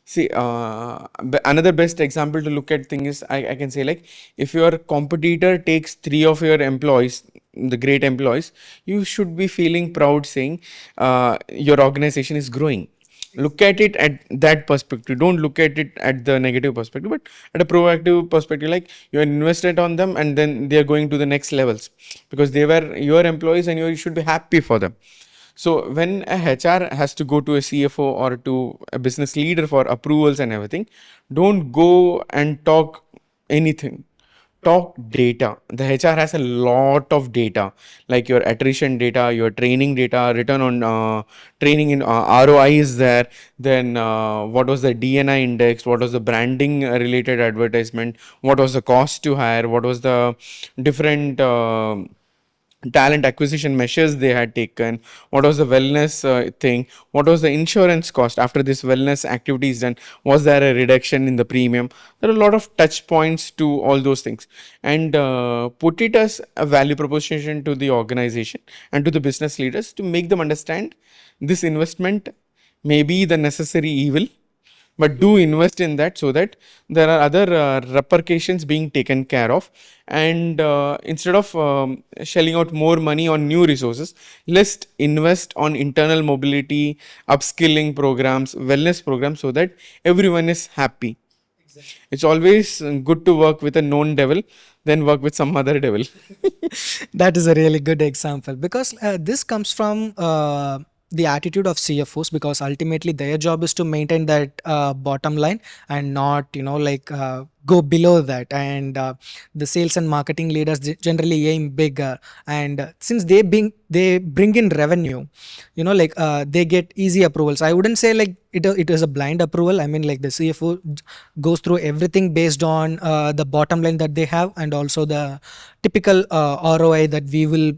See, another best example to look at thing is, I can say, like, if your competitor takes 3 of your employees, the great employees, you should be feeling proud saying your organization is growing. Look at it at that perspective. Don't look at it at the negative perspective, but at a proactive perspective, like you invested on them and then they are going to the next levels because they were your employees and you should be happy for them. So when a HR has to go to a CFO or to a business leader for approvals and everything, don't go and talk anything. Talk data. The HR has a lot of data, like your attrition data, your training data, return on training in ROI is there. Then what was the DNI index? What was the branding related advertisement? What was the cost to hire? What was the different talent acquisition measures they had taken, what was the wellness thing, what was the insurance cost after this wellness activities done, was there a reduction in the premium. There are a lot of touch points to all those things, and put it as a value proposition to the organization and to the business leaders to make them understand this investment may be the necessary evil, but do invest in that so that there are other repercussions being taken care of. And instead of shelling out more money on new resources, let's invest on internal mobility, upskilling programs, wellness programs, so that everyone is happy. It's always good to work with a known devil than work with some other devil. That is a really good example, because this comes from the attitude of CFOs, because ultimately their job is to maintain that bottom line and not, like, go below that. And the sales and marketing leaders generally aim bigger, and since they bring in revenue, like, they get easy approvals. I wouldn't say like it is a blind approval. I mean, like, the CFO goes through everything based on the bottom line that they have, and also the typical ROI that we will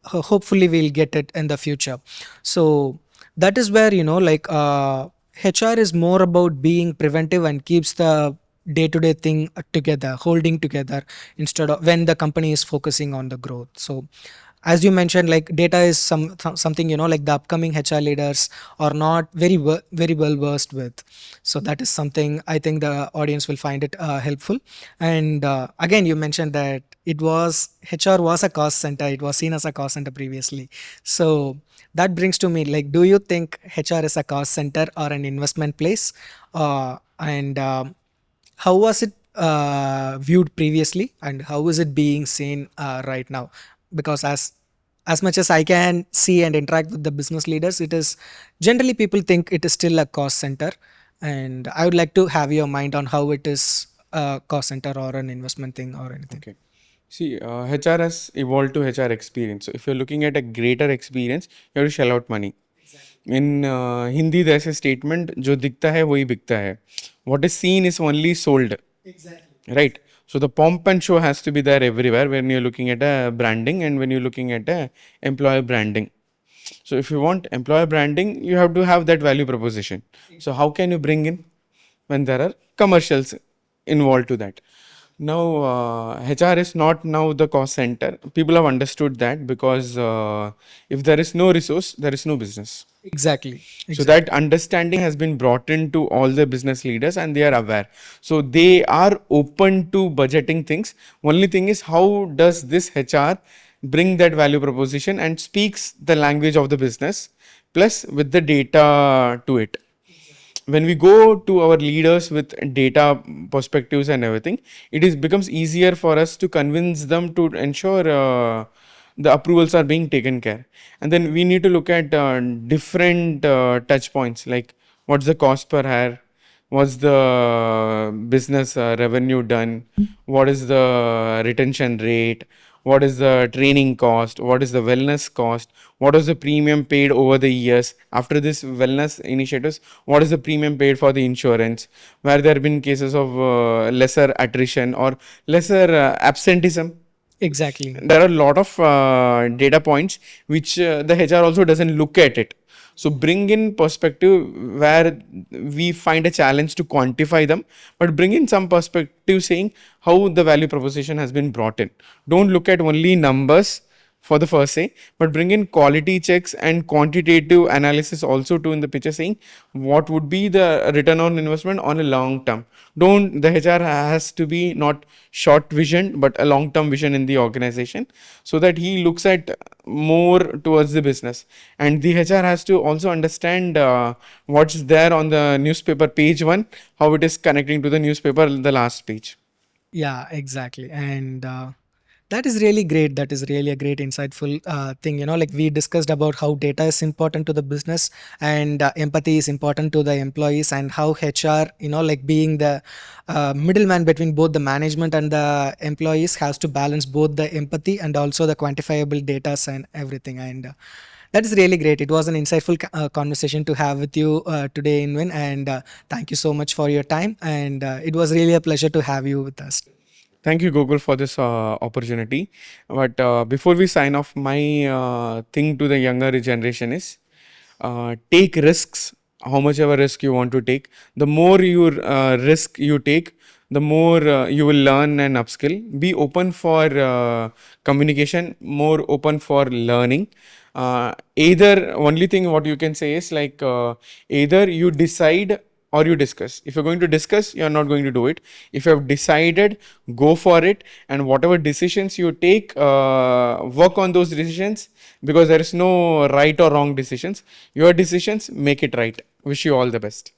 hopefully we'll get it in the future. So that is where, like, HR is more about being preventive and keeps the day-to-day thing together, holding together, instead of when the company is focusing on the growth. So as you mentioned, like data is something, like the upcoming HR leaders are not very well versed with. So that is something I think the audience will find it helpful. And again, you mentioned that HR was a cost center, it was seen as a cost center previously. So that brings to me, like, do you think HR is a cost center or an investment place? And how was it viewed previously, and how is it being seen right now? Because as much as I can see and interact with the business leaders, it is generally people think it is still a cost center, and I would like to have your mind on how it is a cost center or an investment thing or anything. Okay. See, HR has evolved to HR experience. So if you're looking at a greater experience, you have to shell out money. In Hindi, there's a statement, "जो दिखता है वही बिकता है." What is seen is only sold. Right. So the pomp and show has to be there everywhere when you're looking at a branding and when you're looking at a employer branding. So if you want employer branding, you have to have that value proposition. So how can you bring in when there are commercials involved to that? Now, HR is not now the cost center. People have understood that because if there is no resource, there is no business. Exactly. So that understanding has been brought into all the business leaders and they are aware. So they are open to budgeting things. Only thing is, how does this HR bring that value proposition and speaks the language of the business plus with the data to it? When we go to our leaders with data perspectives and everything, it is becomes easier for us to convince them to ensure the approvals are being taken care. And then we need to look at different touch points, like what's the cost per hire, what's the business revenue done, what is the retention rate, what is the training cost, what is the wellness cost, what is the premium paid over the years after this wellness initiatives, what is the premium paid for the insurance, where there have been cases of lesser attrition or lesser absenteeism. Exactly. There are a lot of data points which the HR also doesn't look at it. So bring in perspective where we find a challenge to quantify them, but bring in some perspective saying how the value proposition has been brought in. Don't look at only numbers for the first say, but bring in quality checks and quantitative analysis also to in the picture, saying what would be the return on investment on a long term. Don't the HR has to be not short vision but a long term vision in the organization, so that he looks at more towards the business. And the HR has to also understand what's there on the newspaper page one, how it is connecting to the newspaper the last page. Yeah, exactly. And that is really great. That is really a great, insightful thing. Like we discussed about how data is important to the business, and empathy is important to the employees, and how HR, like being the middleman between both the management and the employees, has to balance both the empathy and also the quantifiable data and everything. And that is really great. It was an insightful conversation to have with you today, Inwin, and thank you so much for your time. And it was really a pleasure to have you with us. Thank you, Google, for this opportunity. But before we sign off, my thing to the younger generation is take risks, how much ever risk you want to take. The more you risk you take, the more you will learn and upskill. Be open for communication, more open for learning. Either only thing what you can say is like either you decide or you discuss. If you're going to discuss, you're not going to do it. If you have decided, go for it, and whatever decisions you take, work on those decisions, because there is no right or wrong decisions. Your decisions make it right. Wish you all the best.